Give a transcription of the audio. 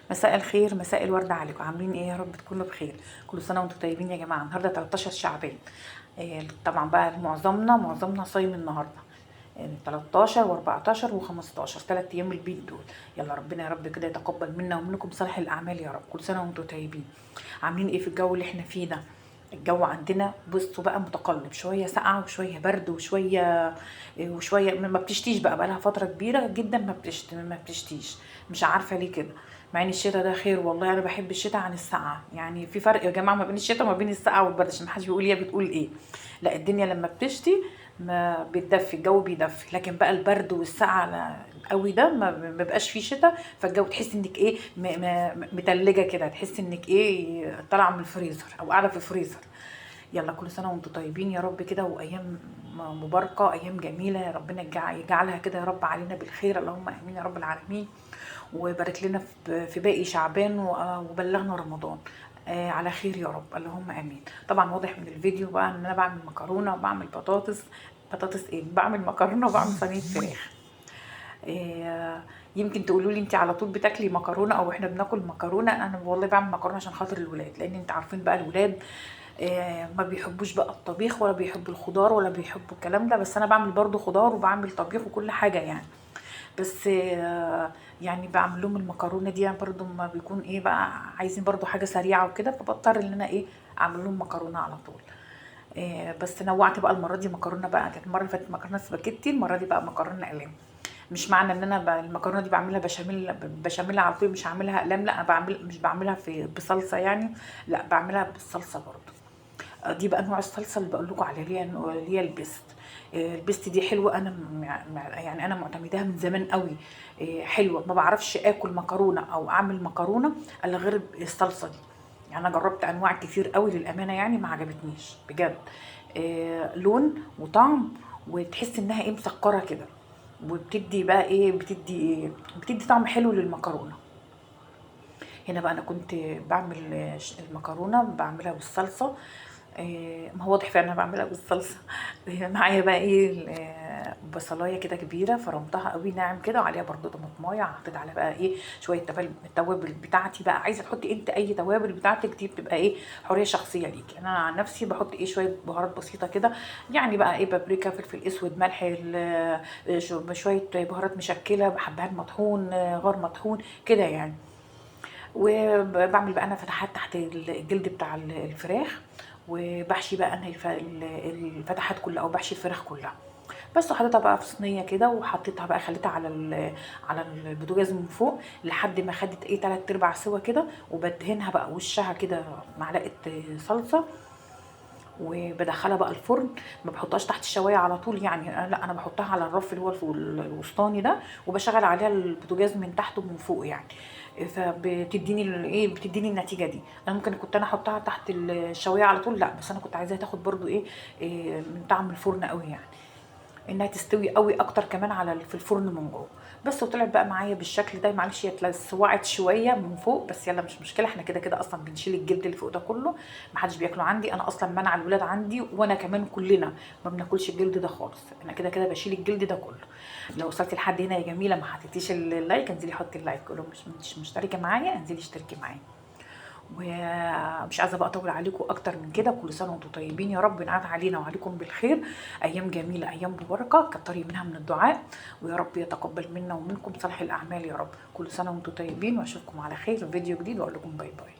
مساء الخير، مساء الورد عليكم. عاملين ايه؟ يا رب تكونوا بخير. كل سنه وانتم طيبين يا جماعه. النهارده 13 شعبان. طبعا بقى معظمنا صايم النهارده. 13 و14 و15 3 ايام البيض دول. يلا ربنا يا رب كده يتقبل منا ومنكم صالح الاعمال يا رب. كل سنه وانتم طيبين. عاملين ايه في الجو اللي احنا فيه ده؟ الجو عندنا بصوا بقى متقلب، شويه سقعه وشويه برد وشويه ما بتشتيش بقى لها فتره كبيره جدا ما بتشتيش. مش عارفه ليه كده. مع ان الشتاء ده خير والله، انا بحب الشتاء عن السقعه. يعني في فرق يا جماعه ما بين الشتاء وما بين السقعه والبرد، عشان ما حدش بيقول يا بتقول ايه. لا، الدنيا لما بتشتي ما بتدفي، الجو بيدفي. لكن بقى البرد والسقعه قوي ده ما بيبقاش فيه شتاء، فالجو تحس انك ايه متلجه كده، تحس انك ايه طالعه من الفريزر او قاعده في الفريزر. يلا كل سنه وانتم طيبين يا رب كده، وايام مباركه، ايام جميله. يا ربنا يجعلها كده يا رب علينا بالخير، اللهم امين يا رب العالمين. وبارك لنا في باقي شعبان وبلغنا رمضان على خير يا رب، اللهم امين. طبعا واضح من الفيديو بقى ان انا بعمل مكرونه وبعمل بطاطس ايه، بعمل مكرونه وبعمل صينيه فراخ. يمكن تقولوا لي انت على طول بتاكلي مكرونه او احنا بناكل مكرونه. انا والله بعمل مكرونه عشان خاطر الولاد، لان انت عارفين بقى الولاد ما بيحبوش بقى الطبيخ، ولا بيحبوا الخضار، ولا بيحبوا الكلام ده. بس انا بعمل برضو خضار وبعمل طبيخ وكل حاجه يعني. بس يعني بعمل لهم المكرونه دي يعني برضو ما بيكون ايه بقى عايزين برضو حاجه سريعه وكده، فبضطر ان انا ايه اعمل لهم مكرونه على طول. بس نوعت بقى المره دي مكرونه بقى. كانت المره اللي فاتت مكرونه سباكيتي، المره دي بقى مكرونه اقلام. مش معنى ان انا المكرونه دي بعملها بشاميل على طول مش هعملها اقلام، لا انا مش بعملها بصلصه يعني، لا بعملها بالصلصه برضو. دي بقى نوع الصلصه اللي بقول لكم عليها، اللي هي البيست. البيست دي حلوه. انا يعني انا معتمداها من زمان قوي. حلوه. ما بعرفش اكل مكرونه او اعمل مكرونه الا غير الصلصه دي. يعني انا جربت انواع كتير قوي للامانه، يعني ما عجبتنيش بجد. لون وطعم، وتحس انها ايه مسكره كده. وبتدي بقى ايه بتدي طعم حلو للمكرونه. هنا بقى انا كنت بعمل المكرونه بعملها بالصلصه. ما هو واضح فعلا انا بعملها بالصلصه. معايا بقى ايه بصلايه كده كبيره، فرمتها قوي ناعم كده، وعليها برضو طماطمايه. حطيت عليها بقى ايه شويه التوابل بتاعتي بقى. عايزه تحطي انت اي توابل بتاعتك، دي بتبقى ايه حريه شخصيه ليكي. انا عن نفسي بحط ايه شويه بهارات بسيطه كده، يعني بقى ايه بابريكا، فلفل اسود، ملح، شويه بهارات مشكله، حبهان مطحون، غار مطحون كده يعني. وبعمل بقى انا فتحات تحت الجلد بتاع الفراخ، وبحشي بقى انا الفتحات كلها، او بحشي الفراخ كلها. بس وحطيتها بقى في صينيه كده، وحطيتها بقى خليتها على البوتاجاز من فوق لحد ما خدت ايه 3/4 سوا كده. وبدهنها بقى وشها كده معلقه صلصه، وبدخلها بقى الفرن. ما بحطهاش تحت الشوايه على طول يعني، لا انا بحطها على الرف اللي هو الوسطاني ده، وبشغل عليها البوتاجاز من تحت ومن فوق يعني. فبتديني بتديني النتيجه دي. انا ممكن كنت انا احطها تحت الشوايه على طول، لا بس انا كنت عايزاها تاخد برضو إيه من طعم الفرن قوي يعني، انها تستوي قوي اكتر كمان في الفرن من جوه. بس وطلعت بقى معايا بالشكل ده. معلش هي اتلسوعت شويه من فوق، بس يلا مش مشكله، احنا كده كده اصلا بنشيل الجلد اللي فوق ده كله. محدش بياكله عندي، انا اصلا منع الولاد عندي، وانا كمان كلنا ما بناكلش الجلد ده خالص. انا كده كده بشيل الجلد ده كله. لو وصلتي لحد هنا يا جميله ما حطيتيش اللايك، انزلي حطي اللايك. لو مش مشتركه معايا انزلي اشتركي معايا. ومش عايزه بقى اطول عليكم اكتر من كده. كل سنه وانتم طيبين يا رب، ينعاد علينا وعليكم بالخير. ايام جميله، ايام مباركه، كتري منها من الدعاء. ويا رب يتقبل منا ومنكم صالح الاعمال يا رب. كل سنه وانتم طيبين، واشوفكم على خير في فيديو جديد، واقول لكم باي باي.